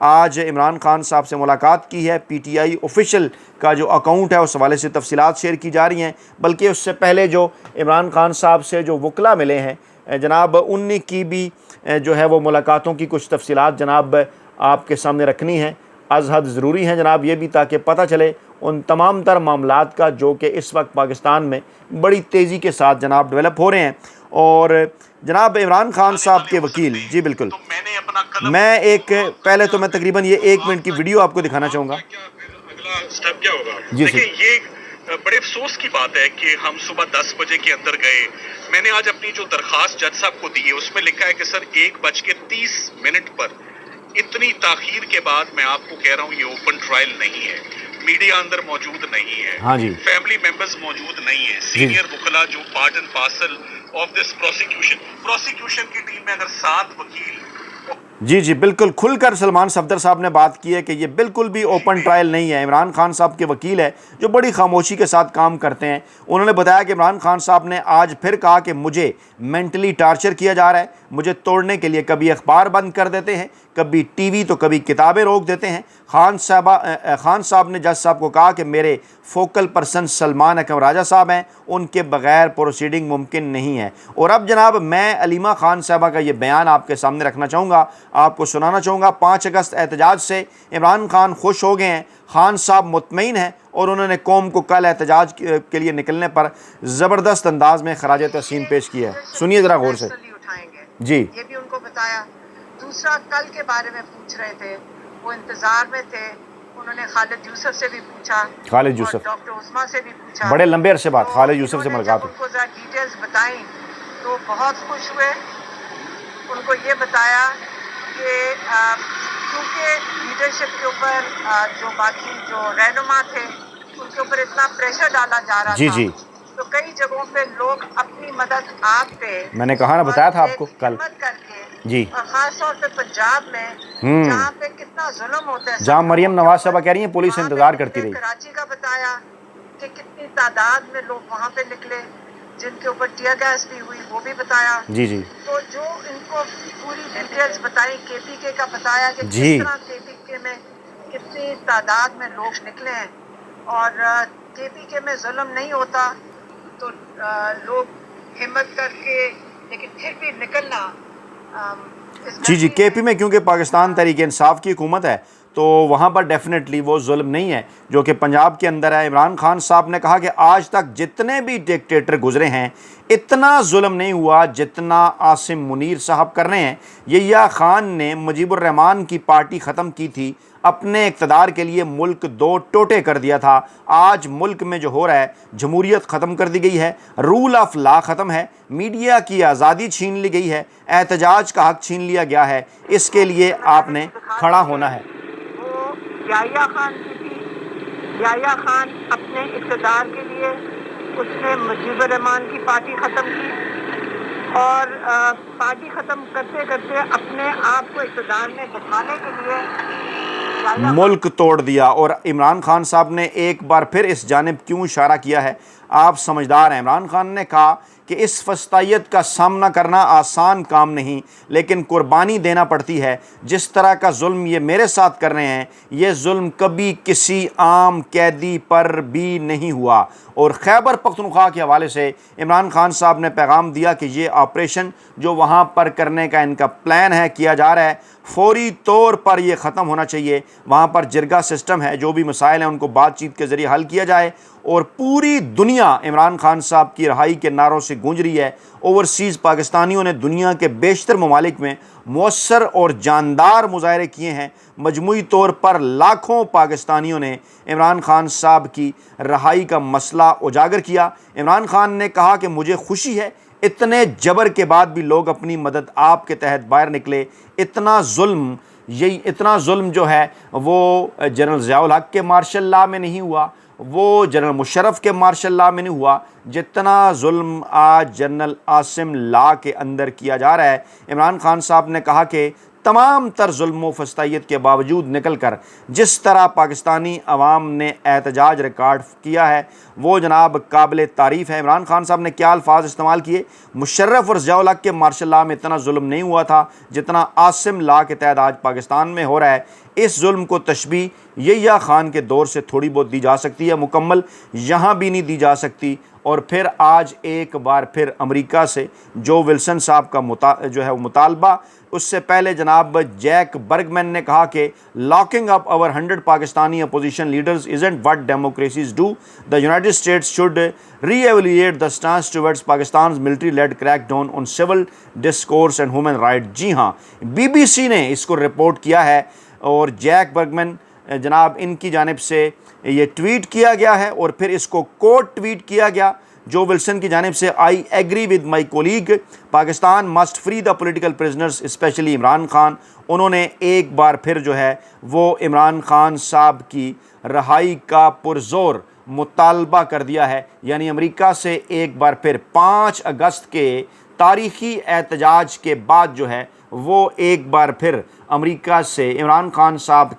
آج عمران خان صاحب سے ملاقات کی ہے. پی ٹی آئی آفیشیل کا جو اکاؤنٹ ہے اس حوالے سے تفصیلات شیئر کی جا رہی ہیں. بلکہ اس سے پہلے جو عمران خان صاحب سے جو وکلا ملے ہیں جناب ان کی بھی جو ہے وہ ملاقاتوں کی کچھ تفصیلات جناب آپ کے سامنے رکھنی ہیں. از حد ضروری ہیں جناب یہ بھی، تاکہ پتہ چلے ان تمام تر معاملات کا جو کہ اس وقت پاکستان میں بڑی تیزی کے ساتھ جناب ڈیولپ ہو رہے ہیں. اور جناب عمران خان صاحب کے وکیل، جی بالکل، میں ایک پہلے تو میں تقریباً یہ 1 منٹ کی ویڈیو آپ کو دکھانا چاہوں گا. اگلا سٹیپ کیا ہوگا؟ جی دیکھیں یہ بڑے افسوس کی بات ہے کہ ہم صبح 10 بجے کے اندر گئے. میں نے آج اپنی جو درخواست جج صاحب کو دی ہے اس میں لکھا ہے کہ سر 1:30 پر اتنی تاخیر کے بعد میں آپ کو کہہ رہا ہوں یہ اوپن ٹرائل نہیں ہے. میڈیا اندر موجود نہیں ہے، ہاں جی، فیملی ممبرز موجود نہیں ہیں، سینئر وکلا جو part and parcel of this prosecution کی ٹیم میں اگر 7 وکیل. جی بالکل کھل کر سلمان صفدر صاحب نے بات کی ہے کہ یہ بالکل بھی اوپن ٹرائل نہیں ہے. عمران خان صاحب کے وکیل ہے جو بڑی خاموشی کے ساتھ کام کرتے ہیں. انہوں نے بتایا کہ عمران خان صاحب نے آج پھر کہا کہ مجھے مینٹلی ٹارچر کیا جا رہا ہے، مجھے توڑنے کے لیے کبھی اخبار بند کر دیتے ہیں، کبھی ٹی وی تو کبھی کتابیں روک دیتے ہیں. خان صاحب نے جج صاحب کو کہا کہ میرے فوکل پرسن سلمان اکرم راجہ صاحب ہیں، ان کے بغیر پروسیڈنگ ممکن نہیں ہے. اور اب جناب میں علیمہ خان صاحبہ کا یہ بیان آپ کے سامنے رکھنا چاہوں گا، آپ کو سنانا چاہوں گا. 5 اگست احتجاج سے عمران خان خوش ہو گئے ہیں، خان صاحب مطمئن ہیں، اور انہوں نے قوم کو کل احتجاج کے لیے نکلنے پر زبردست انداز میں خراج تحسین پیش کیا ہے. سنیے ذرا غور سے. جی یہ بھی ان کو بتایا. دوسرا کل کے بارے میں پوچھ رہے تھے، وہ انتظار میں تھے، انہوں نے خالد یوسف سے بھی پوچھا، خالد یوسف ڈاکٹر عثمہ سے بھی پوچھا، بڑے لمبے عرصے بعد تو خالد یوسف سے انہوں نے ملاقات جب ہوئی. ان کو ذرا ڈیٹیلز بتائیں تو بہت خوش ہوئے. ان کو یہ بتایا کہ کیونکہ لیڈرشپ کے اوپر جو باقی جو رہنما تھے ان کے اوپر اتنا پریشر ڈالا جا رہا جی تھا، جی تو کئی جگہوں پہ لوگ اپنی مدد آپ پہ، میں نے کہا نا، بتایا تھا آپ کو کل. ہمت کر کے، جی اور خاص طور پہ پنجاب میں جہاں پہ کتنا ظلم ہوتا ہے، جہاں مریم نواز صاحبہ کہہ رہی ہیں پولیس انتظار کرتی رہی. کراچی کا بتایا کہ کتنی تعداد میں لوگ وہاں پہ نکلے جن کے اوپر ٹیئر گیس بھی ہوئی، وہ بھی بتایا. جی تو جو ان کو پوری ڈیٹیلز بتائی، کے پی کے کا بتایا کہ جی کس طرح کے پی کے میں کتنی تعداد میں لوگ نکلے ہیں، اور کے پی کے میں ظلم نہیں ہوتا تو لوگ ہمت کر کے، لیکن پھر بھی نکلنا. جی کے پی میں کیونکہ پاکستان تحریک انصاف کی حکومت ہے تو وہاں پر ڈیفینیٹلی وہ ظلم نہیں ہے جو کہ پنجاب کے اندر ہے. عمران خان صاحب نے کہا کہ آج تک جتنے بھی ڈکٹیٹر گزرے ہیں اتنا ظلم نہیں ہوا جتنا عاصم منیر صاحب کر رہے ہیں. یحییٰ خان نے مجیب الرحمان کی پارٹی ختم کی تھی، اپنے اقتدار کے لیے ملک 2 ٹوٹے کر دیا تھا. آج ملک میں جو ہو رہا ہے، جمہوریت ختم کر دی گئی ہے، رول آف لا ختم ہے، میڈیا کی آزادی چھین لی گئی ہے، احتجاج کا حق چھین لیا گیا ہے. اس کے لیے آپ نے کھڑا ہونا ہے. وہ یحییٰ خان کی تھی. یحییٰ خان اپنے اقتدار کے لیے اس نے مجیب الرحمان کی پارٹی ختم کی، اور پارٹی ختم کرتے کرتے اپنے آپ کو اقتدار میں بٹھانے کے لیے ملک توڑ دیا. اور عمران خان صاحب نے ایک بار پھر اس جانب کیوں اشارہ کیا ہے، آپ سمجھدار ہیں. عمران خان نے کہا کہ اس فسطائیت کا سامنا کرنا آسان کام نہیں، لیکن قربانی دینا پڑتی ہے. جس طرح کا ظلم یہ میرے ساتھ کر رہے ہیں، یہ ظلم کبھی کسی عام قیدی پر بھی نہیں ہوا. اور خیبر پختونخوا کے حوالے سے عمران خان صاحب نے پیغام دیا کہ یہ آپریشن جو وہاں پر کرنے کا ان کا پلان ہے، کیا جا رہا ہے، فوری طور پر یہ ختم ہونا چاہیے. وہاں پر جرگہ سسٹم ہے، جو بھی مسائل ہیں ان کو بات چیت کے ذریعے حل کیا جائے. اور پوری دنیا عمران خان صاحب کی رہائی کے نعروں سے گونج رہی ہے. اوورسیز پاکستانیوں نے دنیا کے بیشتر ممالک میں مؤثر اور جاندار مظاہرے کیے ہیں. مجموعی طور پر لاکھوں پاکستانیوں نے عمران خان صاحب کی رہائی کا مسئلہ اجاگر کیا. عمران خان نے کہا کہ مجھے خوشی ہے اتنے جبر کے بعد بھی لوگ اپنی مدد آپ کے تحت باہر نکلے. اتنا ظلم جو ہے وہ جنرل ضیاء الحق کے مارشل لاء میں نہیں ہوا، وہ جنرل مشرف کے مارشل لاء میں نہیں ہوا، جتنا ظلم آج جنرل عاصم لاء کے اندر کیا جا رہا ہے. عمران خان صاحب نے کہا کہ تمام تر ظلم و فسطائیت کے باوجود نکل کر جس طرح پاکستانی عوام نے احتجاج ریکارڈ کیا ہے وہ جناب قابل تعریف ہے۔ عمران خان صاحب نے کیا الفاظ استعمال کیے؟ مشرف اور ضیاء الحق کے مارشل لاء میں اتنا ظلم نہیں ہوا تھا جتنا عاصم لاء کے تحت آج پاکستان میں ہو رہا ہے۔ اس ظلم کو تشبیہ یحییٰ خان کے دور سے تھوڑی بہت دی جا سکتی ہے، مکمل یہاں بھی نہیں دی جا سکتی۔ اور پھر آج ایک بار پھر امریکہ سے جو ولسن صاحب کا مطالبہ، اس سے پہلے جناب جیک برگمین نے کہا کہ locking up our 100 Pakistani opposition leaders isn't what democracies do. The United States should re-evaluate the stance towards Pakistan's military-led crackdown on civil discourse and human rights. جی ہاں، BBC نے اس کو رپورٹ کیا ہے اور جیک برگمین جناب ان کی جانب سے یہ ٹویٹ کیا گیا ہے اور پھر اس کو کوٹ ٹویٹ کیا گیا جو ولسن کی جانب سے I agree with my colleague Pakistan must free the political prisoners especially Imran Khan. انہوں نے ایک بار پھر جو ہے وہ عمران خان صاحب کی رہائی کا پرزور مطالبہ کر دیا ہے، یعنی امریکہ سے ایک بار پھر 5 اگست کے تاریخی احتجاج کے بعد جو ہے وہ ایک بار پھر امریکہ سے عمران خان صاحب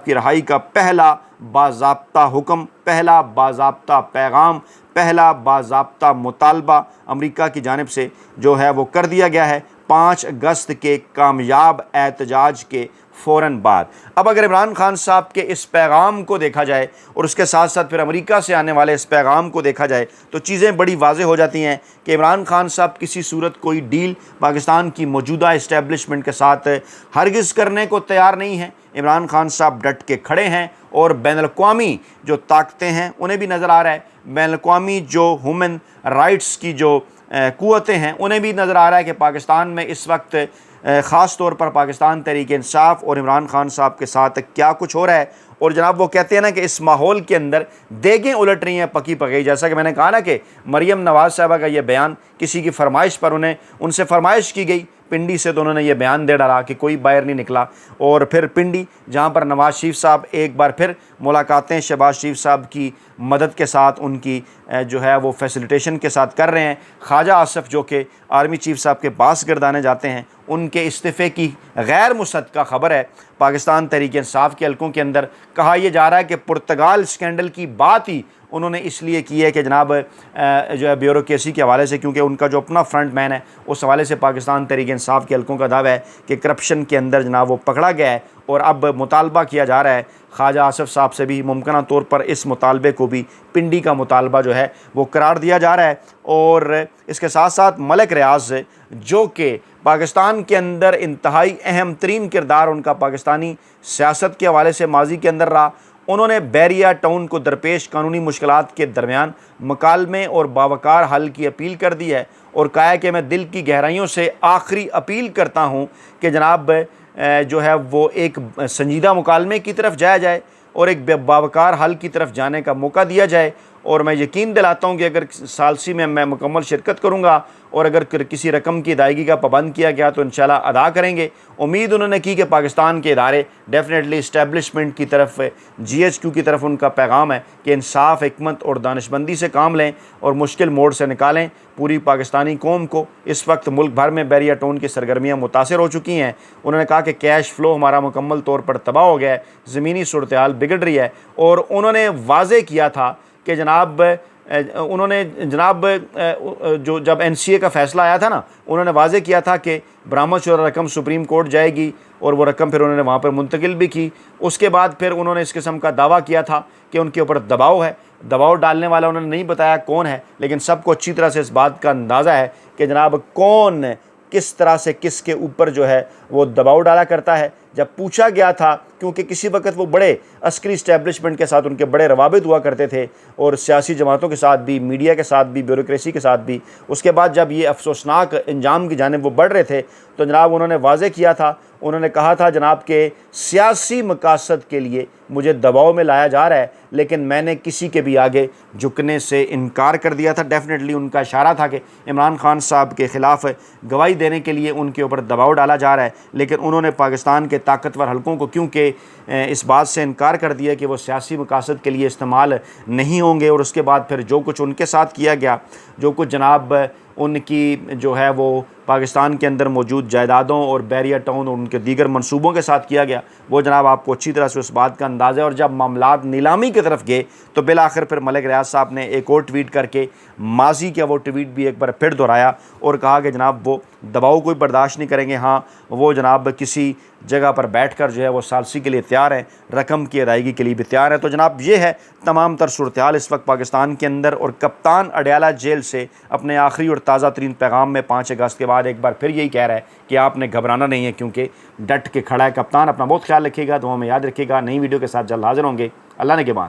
کی رہائی کا پہلا باضابطہ حکم، پہلا باضابطہ پیغام، پہلا باضابطہ مطالبہ امریکہ کی جانب سے جو ہے وہ کر دیا گیا ہے 5 اگست کے کامیاب احتجاج کے فوراً بعد۔ اب اگر عمران خان صاحب کے اس پیغام کو دیکھا جائے اور اس کے ساتھ ساتھ پھر امریکہ سے آنے والے اس پیغام کو دیکھا جائے تو چیزیں بڑی واضح ہو جاتی ہیں کہ عمران خان صاحب کسی صورت کوئی ڈیل پاکستان کی موجودہ اسٹیبلشمنٹ کے ساتھ ہرگز کرنے کو تیار نہیں ہیں۔ عمران خان صاحب ڈٹ کے کھڑے ہیں اور بین الاقوامی جو طاقتیں ہیں انہیں بھی نظر آ رہا ہے، بین الاقوامی جو ہیومن رائٹس کی جو قوتیں ہیں انہیں بھی نظر آ رہا ہے کہ پاکستان میں اس وقت خاص طور پر پاکستان تحریک انصاف اور عمران خان صاحب کے ساتھ کیا کچھ ہو رہا ہے۔ اور جناب وہ کہتے ہیں نا کہ اس ماحول کے اندر دیگیں الٹ رہی ہیں پکی پکئی، جیسا کہ میں نے کہا نا کہ مریم نواز صاحبہ کا یہ بیان کسی کی فرمائش پر ان سے فرمائش کی گئی پنڈی سے تو انہوں نے یہ بیان دے ڈالا کہ کوئی باہر نہیں نکلا، اور پھر پنڈی جہاں پر نواز شریف صاحب ایک بار پھر ملاقاتیں شہباز شریف صاحب کی مدد کے ساتھ ان کی جو ہے وہ فیسیلیٹیشن کے ساتھ کر رہے ہیں۔ خواجہ آصف جو کہ آرمی چیف صاحب کے پاس گردانے جاتے ہیں، ان کے استعفے کی غیر مصدقہ خبر ہے پاکستان تحریک انصاف کے حلقوں کے اندر۔ کہا یہ جا رہا ہے کہ پرتگال اسکینڈل کی بات ہی انہوں نے اس لیے کی ہے کہ جناب جو ہے بیوروکریسی کے حوالے سے، کیونکہ ان کا جو اپنا فرنٹ مین ہے اس حوالے سے پاکستان تحریک انصاف کے حلقوں کا دعویٰ ہے کہ کرپشن کے اندر جناب وہ پکڑا گیا ہے، اور اب مطالبہ کیا جا رہا ہے خواجہ آصف صاحب سے بھی، ممکنہ طور پر اس مطالبے کو بھی پنڈی کا مطالبہ جو ہے وہ قرار دیا جا رہا ہے۔ اور اس کے ساتھ ساتھ ملک ریاض جو کہ پاکستان کے اندر انتہائی اہم ترین کردار ان کا پاکستانی سیاست کے حوالے سے ماضی کے اندر رہا، انہوں نے بیریہ ٹاؤن کو درپیش قانونی مشکلات کے درمیان مکالمے اور باوقار حل کی اپیل کر دی ہے، اور کہا ہے کہ میں دل کی گہرائیوں سے آخری اپیل کرتا ہوں کہ جناب جو ہے وہ ایک سنجیدہ مکالمے کی طرف جایا جائے اور ایک باوقار حل کی طرف جانے کا موقع دیا جائے، اور میں یقین دلاتا ہوں کہ اگر ثالثی میں مکمل شرکت کروں گا اور اگر کسی رقم کی ادائیگی کا پابند کیا گیا تو انشاءاللہ ادا کریں گے۔ امید انہوں نے کی کہ پاکستان کے ادارے ڈیفینیٹلی اسٹیبلشمنٹ کی طرف GHQ کی طرف ان کا پیغام ہے کہ انصاف، حکمت اور دانشمندی سے کام لیں اور مشکل موڑ سے نکالیں۔ پوری پاکستانی قوم کو اس وقت ملک بھر میں بیریہ ٹاؤن کی سرگرمیاں متاثر ہو چکی ہیں۔ انہوں نے کہا کہ کیش فلو ہمارا مکمل طور پر تباہ ہو گیا ہے، زمینی صورتحال بگڑ رہی ہے، اور انہوں نے واضح کیا تھا کہ جناب جو جب NCA کا فیصلہ آیا تھا نا، انہوں نے واضح کیا تھا کہ برآمد شدہ رقم سپریم کورٹ جائے گی، اور وہ رقم پھر انہوں نے وہاں پر منتقل بھی کی۔ اس کے بعد پھر انہوں نے اس قسم کا دعویٰ کیا تھا کہ ان کے اوپر دباؤ ہے، دباؤ ڈالنے والا انہوں نے نہیں بتایا کون ہے، لیکن سب کو اچھی طرح سے اس بات کا اندازہ ہے کہ جناب کون کس طرح سے کس کے اوپر جو ہے وہ دباؤ ڈالا کرتا ہے۔ جب پوچھا گیا تھا، کیونکہ کسی وقت وہ بڑے عسکری اسٹیبلشمنٹ کے ساتھ ان کے بڑے روابط ہوا کرتے تھے، اور سیاسی جماعتوں کے ساتھ بھی، میڈیا کے ساتھ بھی، بیوروکریسی کے ساتھ بھی، اس کے بعد جب یہ افسوسناک انجام کی جانب وہ بڑھ رہے تھے تو جناب انہوں نے واضح کیا تھا، انہوں نے کہا تھا جناب کہ سیاسی مقاصد کے لیے مجھے دباؤ میں لایا جا رہا ہے، لیکن میں نے کسی کے بھی آگے جھکنے سے انکار کر دیا تھا۔ ڈیفینیٹلی ان کا اشارہ تھا کہ عمران خان صاحب کے خلاف گواہی دینے کے لیے ان کے اوپر دباؤ ڈالا جا رہا ہے، لیکن انہوں نے پاکستان کے طاقتور حلقوں کو کیونکہ اس بات سے انکار کر دیا کہ وہ سیاسی مقاصد کے لیے استعمال نہیں ہوں گے، اور اس کے بعد پھر جو کچھ ان کے ساتھ کیا گیا، جو کچھ جناب ان کی جو ہے وہ پاکستان کے اندر موجود جائیدادوں اور بیریا ٹاؤن اور ان کے دیگر منصوبوں کے ساتھ کیا گیا، وہ جناب آپ کو اچھی طرح سے اس بات کا اندازہ ہے۔ اور جب معاملات نیلامی کی طرف گئے تو بالآخر پھر ملک ریاض صاحب نے ایک اور ٹویٹ کر کے ماضی کا وہ ٹویٹ بھی ایک بار پھر دہرایا اور کہا کہ جناب وہ دباؤ کوئی برداشت نہیں کریں گے، ہاں وہ جناب کسی جگہ پر بیٹھ کر جو ہے وہ ثالثی کے لیے تیار ہیں، رقم کی ادائیگی کے لیے بھی تیار ہیں۔ تو جناب یہ ہے تمام تر صورتحال اس وقت پاکستان کے اندر، اور کپتان اڈیالہ جیل سے اپنے آخری اور تازہ ترین پیغام میں 5 اگست کے بعد ایک بار پھر یہی کہہ رہا ہے کہ آپ نے گھبرانا نہیں ہے، کیونکہ ڈٹ کے کھڑا ہے کپتان۔ اپنا بہت خیال رکھیے گا، دعاؤں میں یاد رکھیے گا۔ نئی ویڈیو کے ساتھ جلد حاضر ہوں گے، اللہ نے کے بعد۔